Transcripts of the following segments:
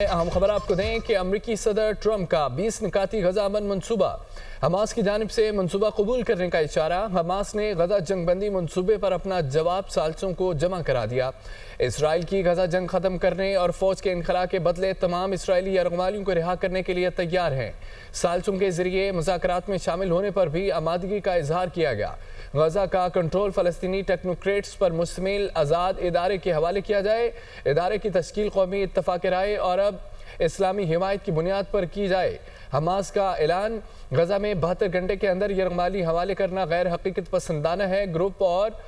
अहम खबर आपको दें कि अमरीकी सदर ट्रंप का 20 निकाती गजा अमन मनसूबा हमास की जानिब से मनसूबा कबूल करने का इशारा। हमास ने गजा जंगबंदी मनसूबे पर अपना जवाब साल्सों को जमा करा दिया। इसराइल की गजा जंग खत्म करने और फौज के इनखला के बदले तमाम इसराइली यरगमालियों को रिहा करने के लिए तैयार हैं। साल्सों के जरिए मुज़ाकरात में शामिल होने पर भी आमादगी का इजहार किया गया। गजा का कंट्रोल फ़लस्तीनी टेक्नोक्रेट्स पर मुश्तमिल आज़ाद इदारे के हवाले किया जाए। इदारे की तश्कील कौमी इत्तफ़ाक़ राय और अब इस्लामी हिमायत की बुनियाद पर की जाए। हमास का ऐलान गजा में 72 घंटे के अंदर यरगमाली हवाले करना गैर हकीकत पसंदाना है। ग्रुप और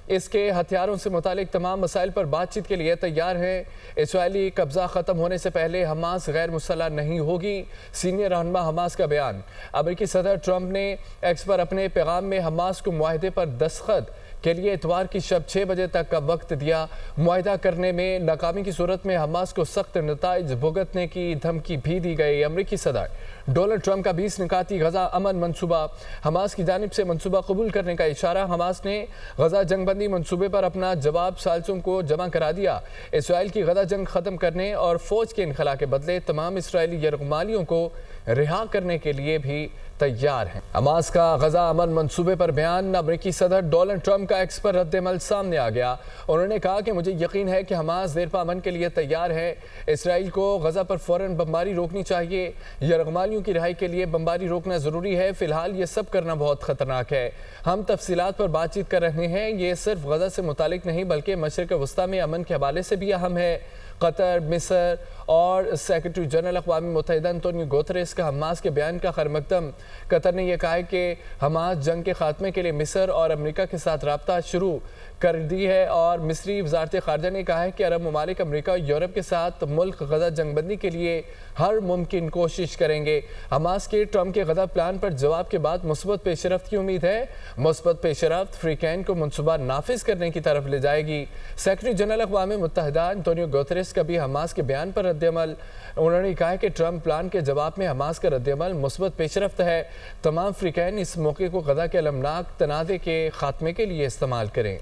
इसके हथियारों से मुतालिक तमाम मसाइल पर बातचीत के लिए तैयार हैं। इसराइली कब्जा ख़त्म होने से पहले हमास गैर मुसल्लह नहीं होगी। सीनियर रहनुमा हमास का बयान। अमेरिकी सदर ट्रंप ने एक्स पर अपने पैगाम में हमास को मुआहदे पर दस्तखत के लिए इतवार की शब 6 बजे तक का वक्त दिया। मुआहदा करने में नाकामी की सूरत में हमास को सख्त नताइज भुगतने की धमकी भी दी गई। अमरीकी सदर डोनाल्ड ट्रंप का 20 निकाती गजा अमन मनसूबा हमास की जानिब से मनसूबा कबूल करने का इशारा। हमास ने गजा जंगबंदी मनसूबे पर अपना जवाब साल्सों को जमा करा दिया। इसराइल की गजा जंग खत्म करने और फौज के इनखला के बदले तमाम इसराइली यरगमालियों को रिहा करने के लिए भी तैयार हैं। हमास का गजा अमन मंसूबे पर बयान। अमरीकी सदर डोनाल्ड ट्रंप का एक्स पर रद्द-ए-अमल सामने आ गया। उन्होंने कहा कि मुझे यकीन है कि हमास देरपा अमन के लिए तैयार है। इसराइल को गजा पर फौरन बमबारी रोकनी चाहिए। यरगमालियों की रिहाई के लिए बमबारी रोकना ज़रूरी है। फ़िलहाल ये सब करना बहुत ख़तरनाक है। हम तफसीलात पर बातचीत कर रहे हैं। ये सिर्फ गजा से मुतालिक नहीं बल्कि मशरिक़ वस्ता में अमन के हवाले से भी अहम है। कतर, मिस्र और सेक्रेटरी जनरल अक़वाम मुत्तहिदा अंतोनियो गुतेरेस का हमास के बयान का खैरमकदम। कतर ने यह कहा है कि हमास जंग के खात्मे के लिए मिस्र और अमेरिका के साथ रब्ता शुरू कर दी है और मिस्री वज़ारत ख़ारजा ने कहा है कि अरब ममालिक अमेरिका और यूरोप के साथ मुल्क गजा जंगबंदी के लिए हर मुमकिन कोशिश करेंगे। हमास के ट्रंप के गजा प्लान पर जवाब के बाद मुस्बत पेशरफ्त की उम्मीद है। मुस्बत पेशरफ्त फ्रीकैन को मनसूबा नाफिज करने की तरफ ले जाएगी। सेक्रेटरी जनरल अक़वाम मुत्तहिदा अंतोनियो गुतेरेस का भी हमास के बयान पर रद्द-ए-अमल। उन्होंने कहा है कि ट्रंप प्लान के जवाब में हमास का रद्द-ए-अमल मुस्बत पेशरफ्त है। तमाम फ्रीकैन इस मौके को गजा के अलमनाक तनाज़े के खात्मे के लिए इस्तेमाल करें।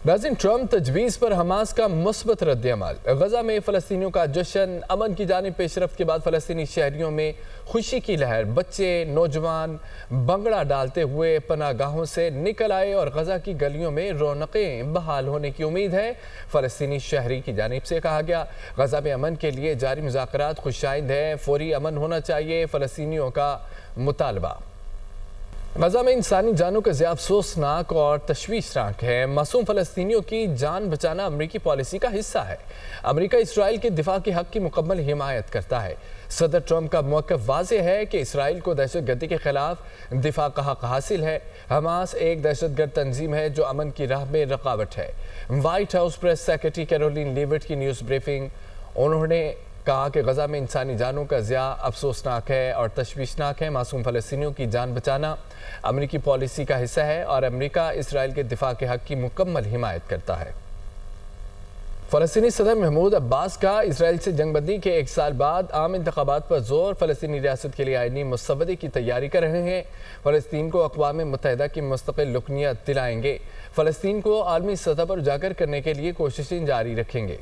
नाज़रीन, ट्रंप तजवीज़ पर हमास का मुस्बत रद्द-ए-अमल। गजा में फ़लस्तीनियों का जश्न। अमन की जानिब पेशरफ्त के बाद फ़लस्तीनी शहरियों में खुशी की लहर। बच्चे नौजवान भंगड़ा डालते हुए पनागाहों से निकल आए और गजा की गलियों में रौनकें बहाल होने की उम्मीद है। फ़लस्तीनी शहरी की जानिब से कहा गया गजा में अमन के लिए जारी मुज़ाकरात खुशाइंद हैं। फौरी अमन होना चाहिए, फ़लस्तीनियों का मुतालबा। गजा में इंसानी जानों का ज़्यादा अफसोसनाक और तशवीशनाक है। मासूम फ़लस्तीनियों की जान बचाना अमरीकी पॉलिसी का हिस्सा है। अमरीका इसराइल के दिफा के हक़ की मुकम्मल हिमायत करता है। सदर ट्रंप का मौक़िफ़ वाज़ेह है कि इसराइल को दहशतगर्दी के ख़िलाफ़ दिफा का हक़ हासिल है। हमास एक दहशतगर्द तंजीम है जो अमन की राह में रुकावट है। White house press secretary Karoline Leavitt की न्यूज़ ब्रीफिंग। उन्होंने कहा कि गजा में इंसानी जानों का ज़िया अफसोसनाक है और तशवीशनाक है। मासूम फ़लस्तीनियों की जान बचाना अमरीकी पॉलिसी का हिस्सा है और अमरीका इसराइल के दिफा के हक़ की मुकम्मल हिमायत करता है। फ़लस्तीनी सदर महमूद अब्बास का इसराइल से जंगबंदी के 1 साल बाद आम इंतखाबात पर जोर। फ़लस्तीनी रियासत के लिए आईनी मुसव्वदे की तैयारी कर रहे हैं। फ़लस्तीन को अक़वाम मुत्तहिदा की मुस्तक़िल लुकनियत दिलाएंगे। फ़लस्तीन को आलमी सतह पर उजागर करने के लिए कोशिशें जारी रखेंगे।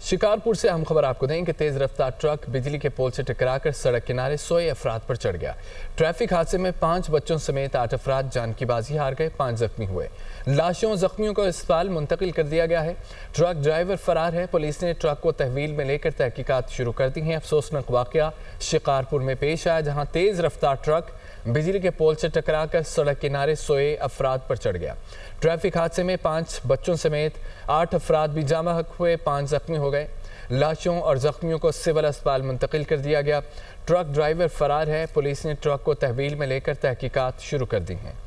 शिकारपुर से अहम खबर आपको दें कि तेज़ रफ्तार ट्रक बिजली के पोल से टकराकर सड़क किनारे सोए अफराद पर चढ़ गया। ट्रैफिक हादसे में 5 बच्चों समेत 8 अफराद जान की बाजी हार गए, 5 जख्मी हुए। लाशों जख्मियों को अस्पताल मुंतकिल कर दिया गया है। ट्रक ड्राइवर फरार है। पुलिस ने ट्रक को तहवील में लेकर तहकीकात शुरू कर दी हैं। अफसोसनाक वाक़या शिकारपुर में पेश आया जहाँ तेज़ रफ्तार ट्रक बिजली के पोल से टकराकर सड़क किनारे सोए अफराद पर चढ़ गया। ट्रैफिक हादसे में 5 बच्चों समेत 8 अफराद भी जाम हक हुए, 5 जख्मी हो गए। लाशों और जख्मियों को सिविल अस्पताल मुंतकिल कर दिया गया। ट्रक ड्राइवर फरार है। पुलिस ने ट्रक को तहवील में लेकर तहकीकात शुरू कर दी हैं।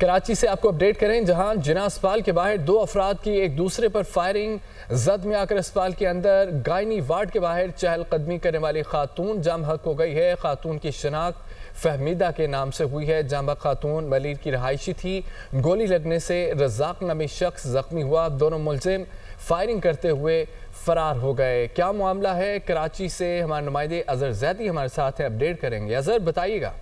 कराची से आपको अपडेट करें जहां जिना अस्पताल के बाहर 2 अफराद की एक दूसरे पर फायरिंग। जद में आकर अस्पताल के अंदर गायनी वार्ड के बाहर चहलकदमी करने वाली खातून जाम हक हो गई है। खातून की शनाख्त फहमीदा के नाम से हुई है। जाम हक खातून मलीर की रहायशी थी। गोली लगने से रज़ाक नामी शख्स जख्मी हुआ। दोनों मुलजिम फायरिंग करते हुए फरार हो गए। क्या मामला है? कराची से हमारे नुमाइंदे अजहर जैदी हमारे साथ हैं, अपडेट करेंगे। अजहर बताइएगा।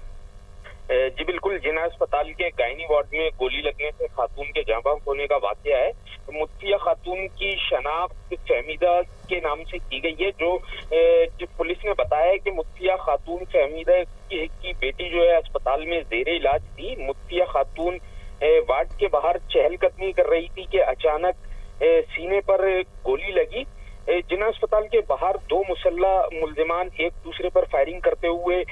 जी बिल्कुल, जिना अस्पताल के गायनी वार्ड में गोली लगने से खातून के जाँ बहक होने का वाकया है। मुत्तिया खातून की शनाख्त फहमीदा के नाम से की गई है। जो पुलिस ने बताया है कि मुत्तिया खातून फहमीदा की बेटी जो है अस्पताल में जेर इलाज थी। मुत्तिया खातून वार्ड के बाहर चहलकदमी कर रही थी कि अचानक सीने पर गोली लगी। जिना अस्पताल के बाहर दो मुसल्ला मुल्जिमान एक दूसरे पर फायरिंग करते हुए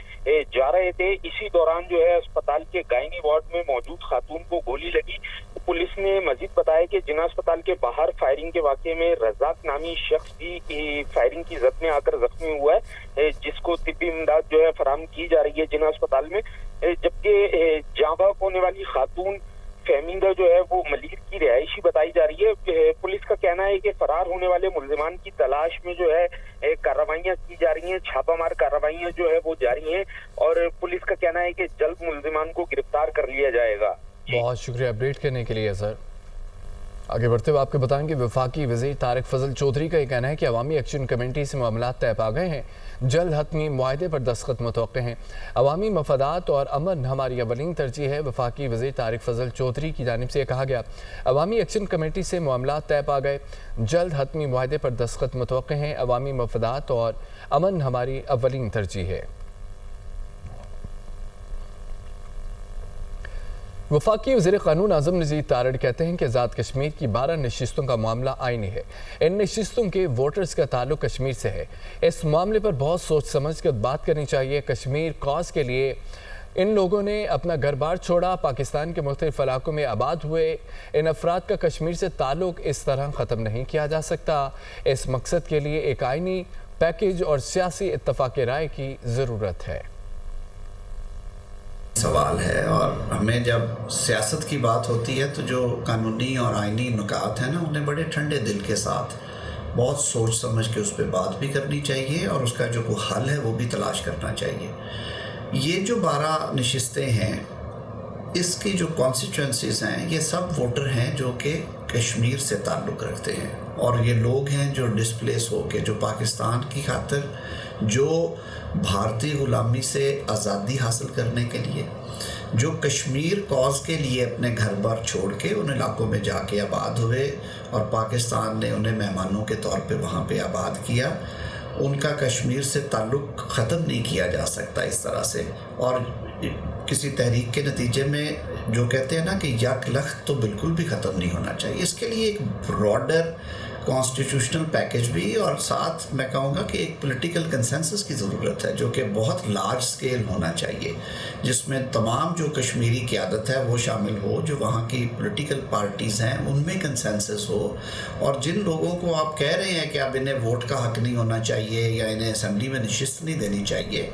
जा रहे थे। इसी दौरान जो है अस्पताल के गायनी वार्ड में मौजूद खातून को गोली लगी। पुलिस ने मजीद बताया कि जिना अस्पताल के बाहर फायरिंग के वाक़े में रज़ाक नामी शख्स भी फायरिंग की जद में आकर जख्मी हुआ है, जिसको तिब्बी इमदाद जो है फराहम की जा रही है जिना अस्पताल में। जबकि जाँ बाक होने वाली खातून फहमीदा जो है वो मलिर की रिहायशी बताई जा रही है। पुलिस का कहना है कि फरार होने वाले मुल्जिमान की तलाश में जो है कार्रवाइयाँ की जा रही हैं, छापामार कार्रवाइयाँ जो है वो जारी हैं और पुलिस का कहना है कि जल्द मुल्जिमान को गिरफ्तार कर लिया जाएगा। बहुत शुक्रिया अपडेट करने के लिए सर। आगे बढ़ते हुए आपको बताएंगे वफाकी वज़ीर तारिक फजल चौधरी का ये कहना है कि अवामी एक्शन कमेटी से मामला तय पा गए हैं, जल्द हतमी मुआहदे पर दस्तखत मुतवक्के हैं। अवामी मफादात और अमन हमारी अवलीन तरजीह है। वफाकी वज़ीर तारिक फजल चौधरी की जानिब से कहा गया अवामी एक्शन कमेटी से मामला तय पा गए, जल्द हतमी मुआहदे पर दस्तखत मुतवक्के हैं। अवामी मफादात और अमन हमारी अवलीन तरजीह है। वफाकी वज़ीर क़ानून आज़म नज़ीर तारड़ कहते हैं कि आज़ाद कश्मीर की 12 नशिस्तों का मामला आईनी है। इन नशिस्तों के वोटर्स का ताल्लुक कश्मीर से है। इस मामले पर बहुत सोच समझ कर बात करनी चाहिए। कश्मीर कॉज के लिए इन लोगों ने अपना घर बार छोड़ा, पाकिस्तान के मुख्तलिफ इलाकों में आबाद हुए। इन अफराद का कश्मीर से ताल्लुक इस तरह ख़त्म नहीं किया जा सकता। इस मकसद के लिए एक आइनी पैकेज और सियासी इत्तफ़ाक़ राय की ज़रूरत है। सवाल है और हमें जब सियासत की बात होती है तो जो कानूनी और आइनी नुकात हैं ना, उन्हें बड़े ठंडे दिल के साथ बहुत सोच समझ के उस पर बात भी करनी चाहिए और उसका जो कोई हल है वो भी तलाश करना चाहिए। ये जो 12 नशिस्तें हैं, इसकी जो कॉन्स्टिट्यूंसीज़ हैं, ये सब वोटर हैं जो कि कश्मीर से ताल्लुक़ रखते हैं और ये लोग हैं जो डिस्प्लेस हो के, जो पाकिस्तान की खातिर, जो भारतीय ग़ुलामी से आज़ादी हासिल करने के लिए, जो कश्मीर कॉज के लिए अपने घर बार छोड़ के उन इलाकों में जाके आबाद हुए और पाकिस्तान ने उन्हें मेहमानों के तौर पे वहाँ पे आबाद किया। उनका कश्मीर से ताल्लुक़ ख़त्म नहीं किया जा सकता इस तरह से। और किसी तहरीक के नतीजे में जो कहते हैं ना कि यक लख्त तो बिल्कुल भी ख़त्म नहीं होना चाहिए। इसके लिए एक ब्रॉडर कॉन्स्टिट्यूशनल पैकेज भी और साथ मैं कहूँगा कि एक पॉलिटिकल कंसेंसस की ज़रूरत है जो कि बहुत लार्ज स्केल होना चाहिए, जिसमें तमाम जो कश्मीरी क़यादत है वो शामिल हो, जो वहाँ की पॉलिटिकल पार्टीज़ हैं उनमें कंसेंसस हो और जिन लोगों को आप कह रहे हैं कि अब इन्हें वोट का हक़ नहीं होना चाहिए या इन्हें असम्बली में नशिस्त नहीं देनी चाहिए,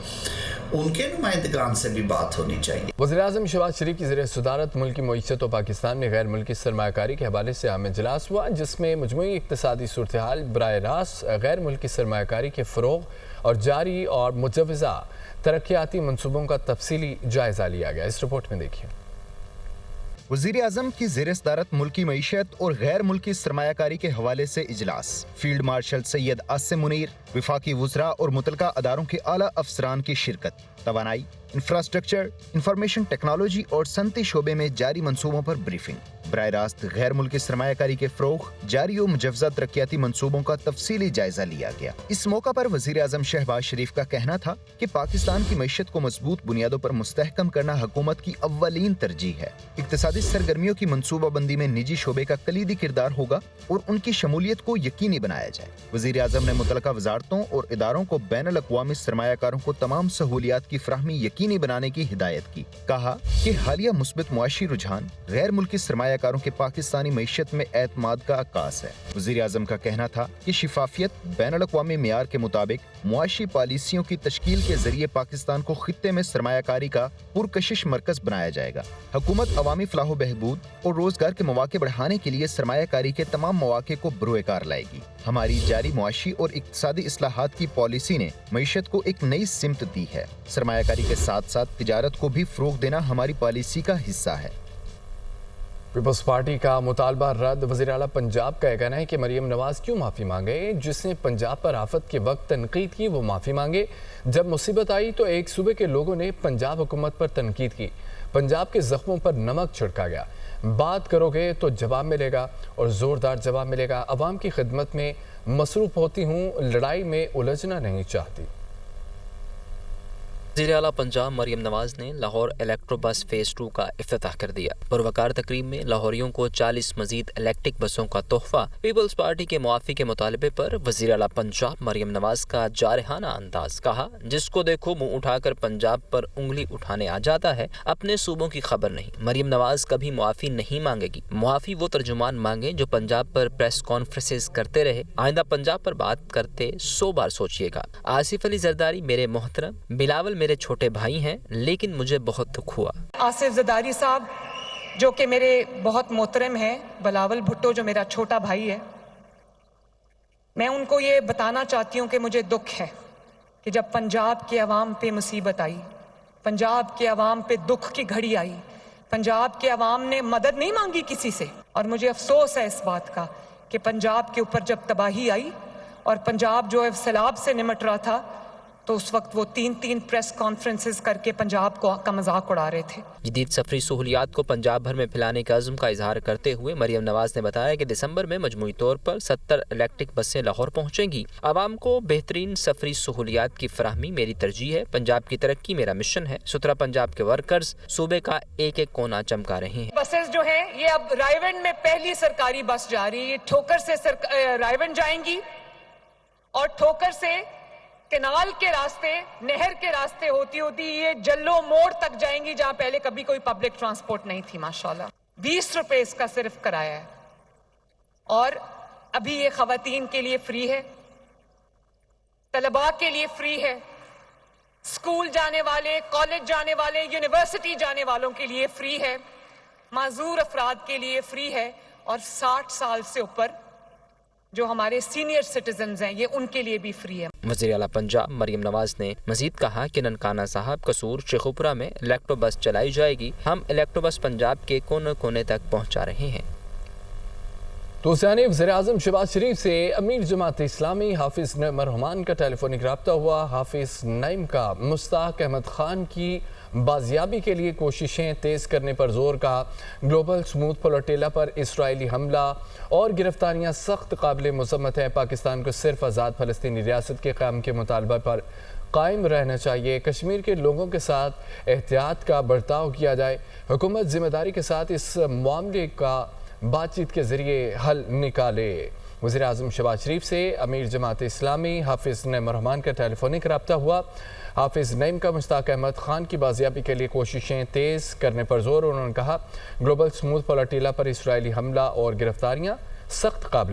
उनके नुमाइंदगान से भी बात होनी चाहिए। वज़ीर-ए-आज़म शहबाज शरीफ की ज़रिए सदारत मुल्की मईशत और पाकिस्तान में गैर मुल्की सरमायाकारी के हवाले से आम इजलास हुआ, जिसमें मजमूई इक़्तिसादी सूरत हाल, बराह रास्त गैर मुल्की सरमायाकारी के फ़रोग़ और जारी और मुजव्वज़ा तरक्याती मनसूबों का तफसीली जायज़ा लिया गया। इस रिपोर्ट में देखिए। वज़ीर आज़म की ज़ेर सदारत मुल्की मईशत और गैर मुल्की सरमायाकारी के हवाले से इजलास। फील्ड मार्शल सैयद आसिम मुनीर, वफाकी वज़रा और मुतलका अदारों के आला अफसरान की शिरकत। तवानाई, इंफ्रास्ट्रक्चर, इंफॉर्मेशन टेक्नोलॉजी और सनती शोबे में जारी मंसूबों पर ब्रीफिंग। बराह रास्त गैर मुल्की सरमायाकारी के फ़रोग़, जारी और मुजव्वज़ा तरक्याती मंसूबों का तफसीली जायजा लिया गया। इस मौका पर वज़ीर आज़म शहबाज शरीफ का कहना था कि पाकिस्तान की मईशत को मजबूत बुनियादों पर मुस्तहकम करना हुकूमत की अव्वलीन तरजीह है। इक़्तिसादी सरगर्मियों की मनसूबाबंदी में निजी शोबे का कलीदी किरदार होगा और उनकी शमूलियत को यकीनी बनाया जाए। वज़ीर आज़म ने मुतलका वज़ारतों और इदारों को बैनुल अक़वामी सरमायाकारों को तमाम सहूलियात की फराहमी यकीनी बनाने की हिदायत की। कहा कि हालिया मुस्बित मुआशी रुझान गैर मुल्की सरमायाकारों के पाकिस्तानी मईशत में एतमाद का अक्कास है। वज़ीर आज़म का कहना था कि शिफाफियत, बैनुल अक़वामी मियार के मुताबिक मुआशी पॉलिसियों की तश्कील के जरिए पाकिस्तान को खित्ते में सरमायाकारी का पुरकशिश मरकज बनाया जाएगा। हुकूमत अवामी फलाह बहबूद और रोजगार के मौके बढ़ाने के लिए सरमायाकारी के तमाम मौके को बरोएकार लाएगी। हमारी जारी मुआशी और इक़्तिसादी इस्लाहात की पॉलिसी ने मईशत को एक नई सिमत दी है। सरमायाकारी के साथ साथ तिजारत को भी फ़रोग़ देना हमारी पॉलिसी का हिस्सा है। पीपल्स पार्टी का मुतालबा रद्द। वज़ीर आला पंजाब का कहना है कि मरियम नवाज क्यों माफ़ी मांगे? जिसने पंजाब पर आफत के वक्त तनकीद की वो माफ़ी मांगे। जब मुसीबत आई तो एक सूबे के लोगों ने पंजाब हुकूमत पर तनकीद की, पंजाब के ज़ख्मों पर नमक छिड़का गया। बात करोगे तो जवाब मिलेगा और ज़ोरदार जवाब मिलेगा। अवाम की खिदमत में मसरूफ़ होती हूँ, लड़ाई में उलझना नहीं चाहती। वज़ीर आला पंजाब मरियम नवाज़ ने लाहौर इलेक्ट्रो बस फेज़ 2 का इफ्तिताह कर दिया। पुरवकार तकरीब में लाहौरियों को 40 मजीद इलेक्ट्रिक बसों का तोहफा। पीपल्स पार्टी के मुआफ़ी के मुतालबे पर वज़ीर आला पंजाब मरियम नवाज़ का जारहाना अंदाज। कहा, जिसको देखो मुँह उठाकर पंजाब पर उंगली उठाने आ जाता है, अपने सूबों की खबर नहीं। मरियम नवाज़ कभी मुआफ़ी नहीं मांगेगी। मुआफ़ी वो तर्जुमान मांगे जो पंजाब पर प्रेस कॉन्फ्रेंसेस करते रहे। आइंदा पंजाब पर बात करते 100 बार सोचिएगा। आसिफ अली जरदारी मेरे मोहतरम, बिलावल मेरे छोटे भाई हैं, लेकिन मुझे बहुत दुख हुआ। आसिफ जरदारी साहब जो कि मेरे बहुत मोहतरम हैं, बिलावल भुट्टो जो मेरा छोटा भाई है, मैं उनको ये बताना चाहती हूँ कि मुझे दुख है कि जब पंजाब के अवाम पे मुसीबत आई, पंजाब के अवाम पे दुख की घड़ी आई, पंजाब के अवाम ने मदद नहीं मांगी किसी से। और मुझे अफसोस है इस बात का कि पंजाब के ऊपर जब तबाही आई और पंजाब जो है सैलाब से निमट रहा था, तो उस वक्त वो 3 प्रेस कॉन्फ्रेंसेस करके पंजाब का मजाक उड़ा रहे थे। जदीद सफरी सहूलियात को पंजाब भर में फैलाने का अज़्म का इजहार करते हुए मरियम नवाज़ ने बताया कि दिसंबर में मजमूई तौर पर 70 इलेक्ट्रिक बसें लाहौर पहुँचेंगी। आवाम को बेहतरीन सफरी सहूलियात की फराहमी मेरी तरजीह है। पंजाब की तरक्की मेरा मिशन है। सुथरा पंजाब के वर्कर्स सूबे का एक एक कोना चमका रहे हैं। बसेस जो हैं ये अब रायवन में पहली सरकारी बस जा रही है। ठोकर से रायवन जाएंगी और ठोकर से केनाल के रास्ते, नहर के रास्ते होती होती ये जल्लो मोड़ तक जाएंगी, जहां पहले कभी कोई पब्लिक ट्रांसपोर्ट नहीं थी। माशाल्लाह 20 रुपए इसका सिर्फ किराया है और अभी ये खवातीन के लिए फ्री है, तलबा के लिए फ्री है, स्कूल जाने वाले, कॉलेज जाने वाले, यूनिवर्सिटी जाने वालों के लिए फ्री है, माजूर अफराद के लिए फ्री है और 60 साल से ऊपर जो हमारे सीनियर सिटीजन्स हैं ये उनके लिए भी फ्री है। वज़ीर आला पंजाब मरियम नवाज़ ने मजीद कहा कि ननकाना साहब, कसूर, शेखुपुरा में इलेक्ट्रो बस चलाई जाएगी। हम इलेक्ट्रो बस पंजाब के कोने कोने तक पहुँचा रहे हैं। तो जानिब वज़ीर-ए-आज़म शहबाज शरीफ से अमीर जमात इस्लामी हाफिज़ नईम रहमान का टेलीफोनिक रब्ता हुआ। हाफिज़ नईम का मुश्ताक अहमद खान की बाजियाबी के लिए कोशिशें तेज़ करने पर जोर का। ग्लोबल स्मूथ फ्लोटिला पर इसराइली हमला और गिरफ्तारियाँ सख्त काबिल मज़म्मत है। पाकिस्तान को सिर्फ आज़ाद फ़लस्तीनी रियासत के क़याम के मुतालबा पर कायम रहना चाहिए। कश्मीर के लोगों के साथ एहतियात का बर्ताव किया जाए। हुकूमत ज़िम्मेदारी के साथ इस मामले का बातचीत के ज़रिए हल निकाले। वज़ीर-ए-आज़म शहबाज शरीफ से अमीर जमात इस्लामी हाफिज़ नईम रहमान का टेलीफोनिक रब्ता हुआ। हाफिज़ नईम का मुश्ताक अहमद खान की बाजियाबी के लिए कोशिशें तेज़ करने पर जोर। उन्होंने कहा, ग्लोबल स्मूथ फ्लोटिला पर इसराइली हमला और गिरफ्तारियाँ सख्त काबिल